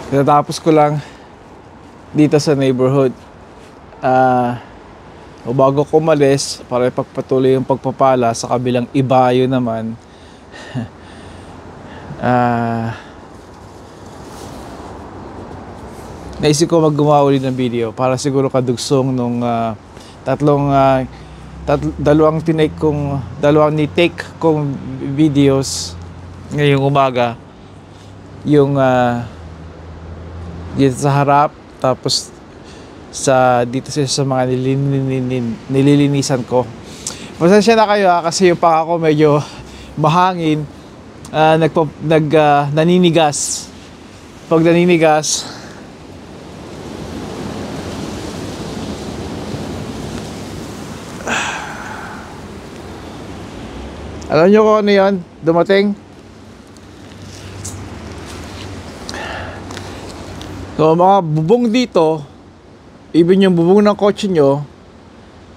Tatapos ko lang dito sa neighborhood. Bago ko umalis, para ipagpatuloy yung pagpapala sa kabilang ibayo naman. Naisip ko maggumawa ulit ng video para siguro kadugsong nung dalawang ni-take kong videos ngayong umaga. Yung dito sa harap, tapos dito sa mga nililinisan ko. Pasensya na kayo kasi yung paa ko medyo mahangin, naninigas. Pag naninigas, alam nyo kung ano yan dumating? So mga bubong dito, even yung bubong ng kotse nyo,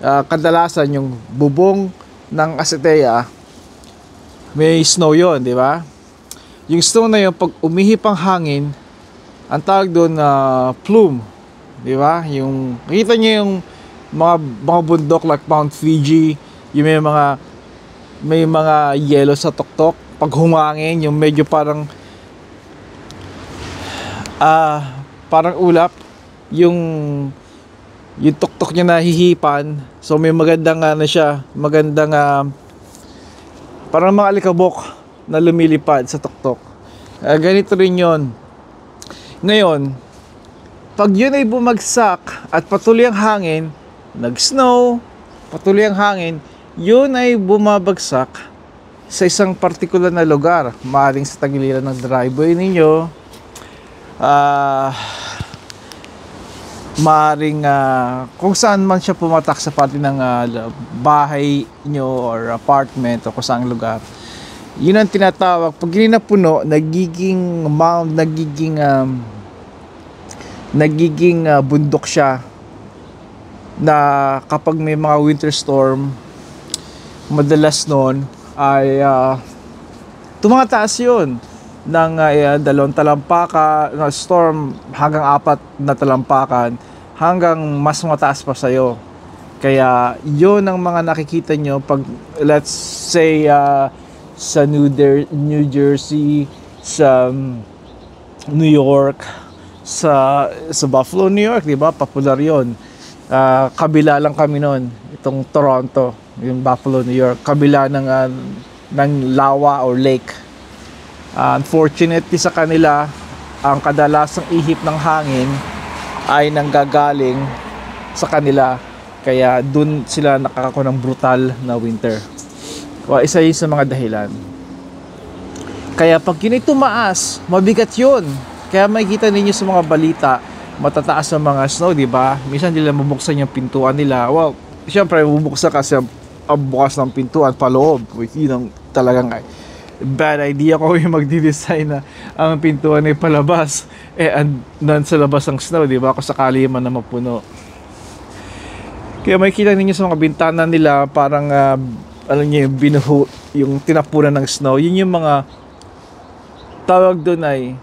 kadalasan yung bubong ng aseteya, may snow yon, di ba? Yung snow na yun, pag umihip ang hangin, ang tawag doon na plume, di ba? Yung nakita nyo yung mga bundok like Mount Fuji, yung may mga yelo sa tuktok. Pag humangin, yung medyo parang ulap, yung tuktok niya nahihipan. So may magandang parang mga alikabok na lumilipad sa tuktok. Ganito rin yon. Ngayon, pag yun ay bumagsak at patuloy ang hangin, nag-snow, patuloy ang hangin, yun ay bumabagsak sa isang partikular na lugar. Maaaring sa tagiliran ng driveway ninyo, maaring kung saan man siya pumatak sa parte ng bahay nyo or apartment o kung saang lugar. Yun ang tinatawag, pag hindi na puno, nagiging mound, nagiging bundok siya, na kapag may mga winter storm, madalas noon ay tumataas yun ng 2 talampakan na storm hanggang 4 na talampakan, hanggang mas mataas pa sa'yo. Kaya yun ang mga nakikita nyo pag, let's say, sa New Jersey, sa New York, sa Buffalo, New York, di ba? Popular yun. Kabila lang kami noon, itong Toronto, yung Buffalo, New York, kabila ng lawa or lake. Unfortunately sa kanila, ang kadalasang ihip ng hangin ay nanggagaling sa kanila, kaya dun sila nakakakuha ng brutal na winter. Isa yun sa mga dahilan. Kaya pag yun ay tumaas, mabigat yun. Kaya makikita ninyo sa mga balita, matataas ang mga snow, di ba? Minsan nila mabuksan yung pintuan nila. Well, siyempre bubuksan kasi ang bukas ng pintuan paloob. Yun ang talagang bad idea ko yung magdi-design na ang pintuan ay palabas, nan sa labas ang snow, di ba? Kung sakali man na mapuno. Kaya makikita ninyo sa mga bintana nila, parang alam niyo, yung tinapunan ng snow. Yun yung mga tawag doon ay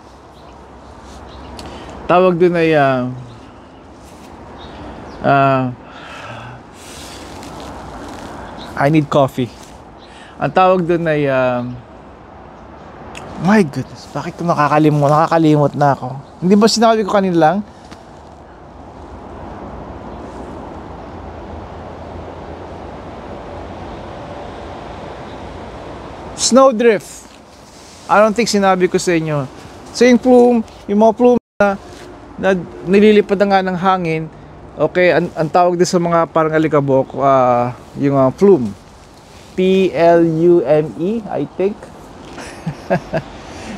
I need coffee. Ang tawag doon ay my goodness, bakit ko nakakalimot na ako? Hindi ba sinabi ko kanina lang? Snowdrift. I don't think sinabi ko sa inyo. So yung mga plume na nililipad nga ng hangin, okay, ang tawag din sa mga parang alikabok, yung plume. P-L-U-M-E, I think.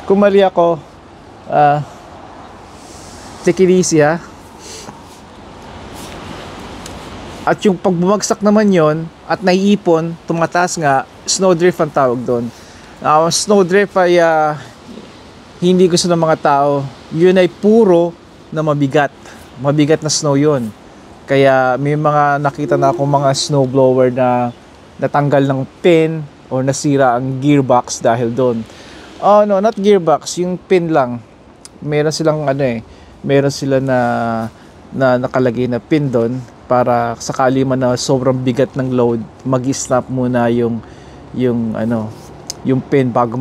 Kung mali ako, take it easy, ha. At yung pag bumagsak naman yon at naiipon, tumataas nga, snowdrift ang tawag doon. Snowdrift ay hindi gusto ng mga tao. Yun ay puro na mabigat na snow yun. Kaya may mga nakita na ako mga snowblower na natanggal ng pin o nasira ang gearbox dahil doon. Oh no, not gearbox, yung pin lang. meron silang meron sila na nakalagay na pin doon para sakali man na sobrang bigat ng load, mag-stop muna yung pin bago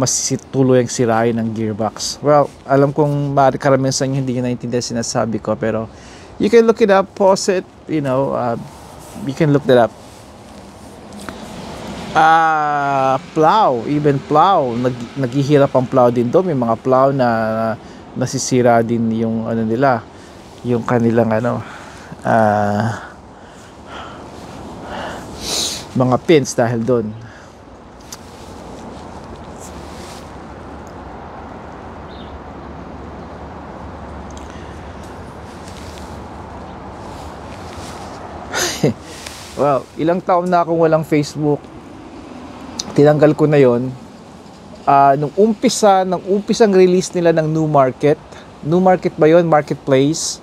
tuluyang sirain ng gearbox. Well, alam kong karamihan sa inyo hindi nyo naintindihan sinasabi ko, pero you can look it up, pause it, you can look that up. Even plow, naghihirap ang plow din doon. May mga plow na nasisira din yung nila, yung kanilang mga pins dahil doon. Well, ilang taon na akong walang Facebook. Tinanggal ko na yon. Nung umpisang release nila ng New Market ba yon? Marketplace.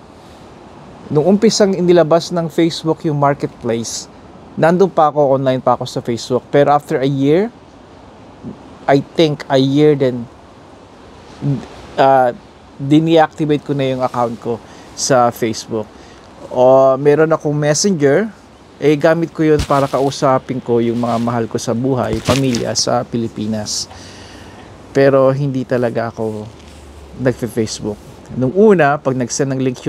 Nung umpisang inilabas ng Facebook yung Marketplace, nandun pa ako, online pa ako sa Facebook. Pero after a year, I think a year then, dini-activate ko na yung account ko sa Facebook. Meron akong Messenger, gamit ko yun para kausapin ko yung mga mahal ko sa buhay, pamilya sa Pilipinas. Pero hindi talaga ako nagfe-Facebook. Nung una, pag nag-send ng link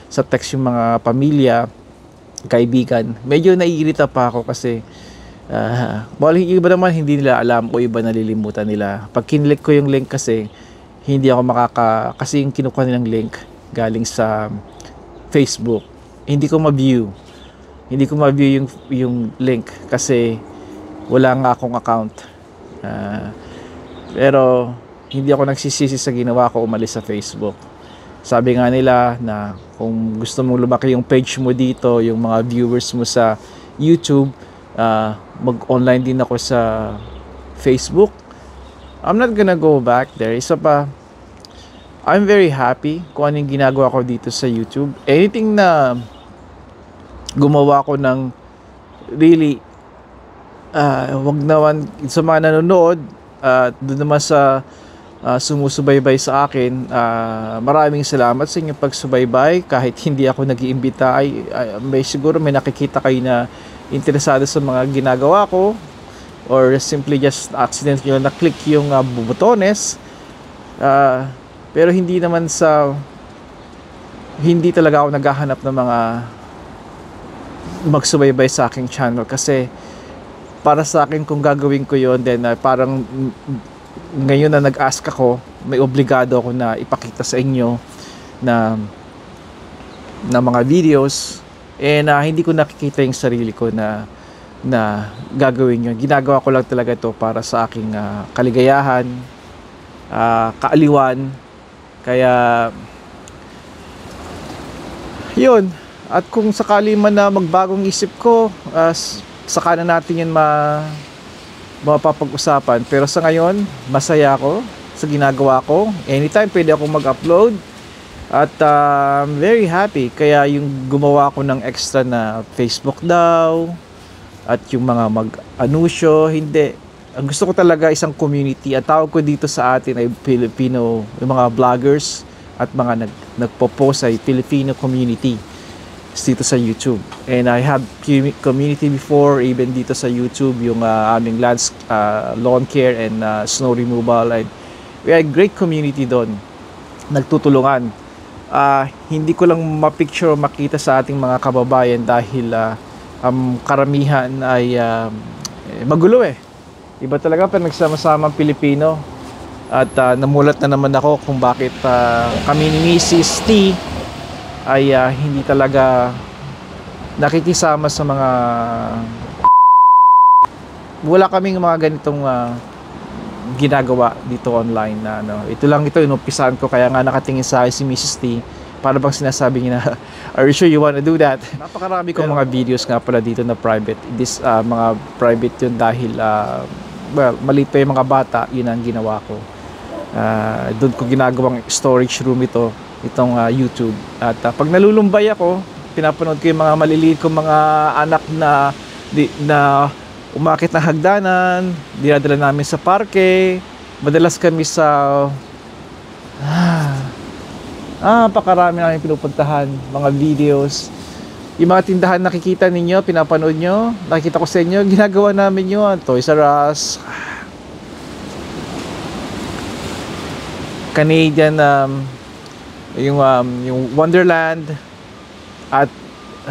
sa text yung mga pamilya, kaibigan, medyo naiirita pa ako kasi yung iba naman hindi nila alam o iba nalilimutan nila. Pag kinlik ko yung link kasi, hindi ako kasi yung kinukuha nilang link galing sa Facebook, hindi ko ma-view yung link kasi wala nga akong account. Pero hindi ako nagsisisi sa ginawa ko umalis sa Facebook. Sabi nga nila na kung gusto mong lumaki yung page mo dito, yung mga viewers mo sa YouTube, mag-online din ako sa Facebook. I'm not gonna go back there. Isa pa, I'm very happy kung anong ginagawa ko dito sa YouTube. Anything na gumawa ko ng really wag naman sa mga nanonood, doon naman sa sumusubaybay sa akin, maraming salamat sa inyong pagsubaybay. Kahit hindi ako nag-iimbita, siguro may nakikita kayo na interesado sa mga ginagawa ko, or simply just accident nyo na-click yung butones. Pero hindi talaga ako naghahanap ng mga magsubaybay sa aking channel, kasi para sa akin kung gagawin ko yon, then parang ngayon na nag-ask ako, may obligado ako na ipakita sa inyo na mga videos, hindi ko nakikita yung sarili ko na gagawin yun. Ginagawa ko lang talaga ito para sa aking kaligayahan, kaaliwan. Kaya yun. At kung sakali man na magbagong isip ko, saka na natin yun mapapag-usapan. Pero sa ngayon, masaya ako sa ginagawa ko. Anytime pwede akong mag-upload. At I'm very happy. Kaya yung gumawa ko ng extra na Facebook daw, at yung mga mag-anusyo, hindi. Ang gusto ko talaga isang community. At tawag ko dito sa atin ay Filipino, yung mga vloggers at mga nagpo-post ay Filipino community dito sa YouTube. And I have community before, even dito sa YouTube, yung aming lawn care and snow removal. And we have great community doon. Nagtutulungan. Hindi ko lang mapicture, makita sa ating mga kababayan dahil karamihan ay magulo eh. Iba talaga pa nagsama-sama Pilipino. At namulat na naman ako kung bakit kami ni Mrs. T ay hindi talaga nakikisama sa mga wala kaming mga ganitong ginagawa dito online na ito inumpisahan ko, kaya nga nakatingin sa akin si Mrs. T para bang sinasabi niya na are you sure you wanna do that? Napakarami kong mga videos nga pala dito na private. Mga private yun dahil maliit pa yung mga bata, yun ang ginawa ko. Doon ko ginagawang storage room itong YouTube. At pag nalulumbay ako, pinapanood ko yung mga maliliit kong mga anak na umakit ng hagdanan, dinadala namin sa parke. Madalas kami sa Pakarami namin pinupuntahan, mga videos. Yung mga tindahan nakikita ninyo, pinapanood nyo, nakikita ko sa inyo, ginagawa namin yun. Toys R Us, Canadian, yung Wonderland, at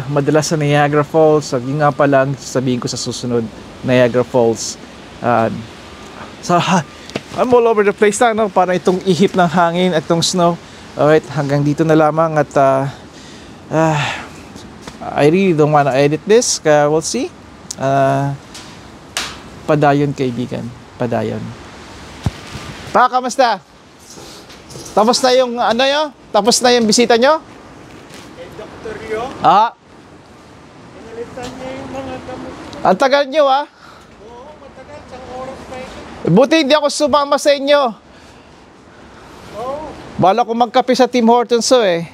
madalas sa Niagara Falls. Yun nga pa lang, sabihin ko sa susunod, Niagara Falls. So, I'm all over the place na, no? Parang itong ihip ng hangin at itong snow. Alright, hanggang dito na lamang at I really don't wanna edit this, kaya we'll see. Padayon kaibigan, padayon. Kamusta? Tapos na yung ano nyo? Tapos na yung bisita nyo? Kay Dr. Yo, inalitan niya yung mga gamot ko. Ang tagal nyo Oo, matagal. Isang oras pa ito. Buti hindi ako sumama sa inyo. Oo. Bala ko magkape sa Tim Hortons eh.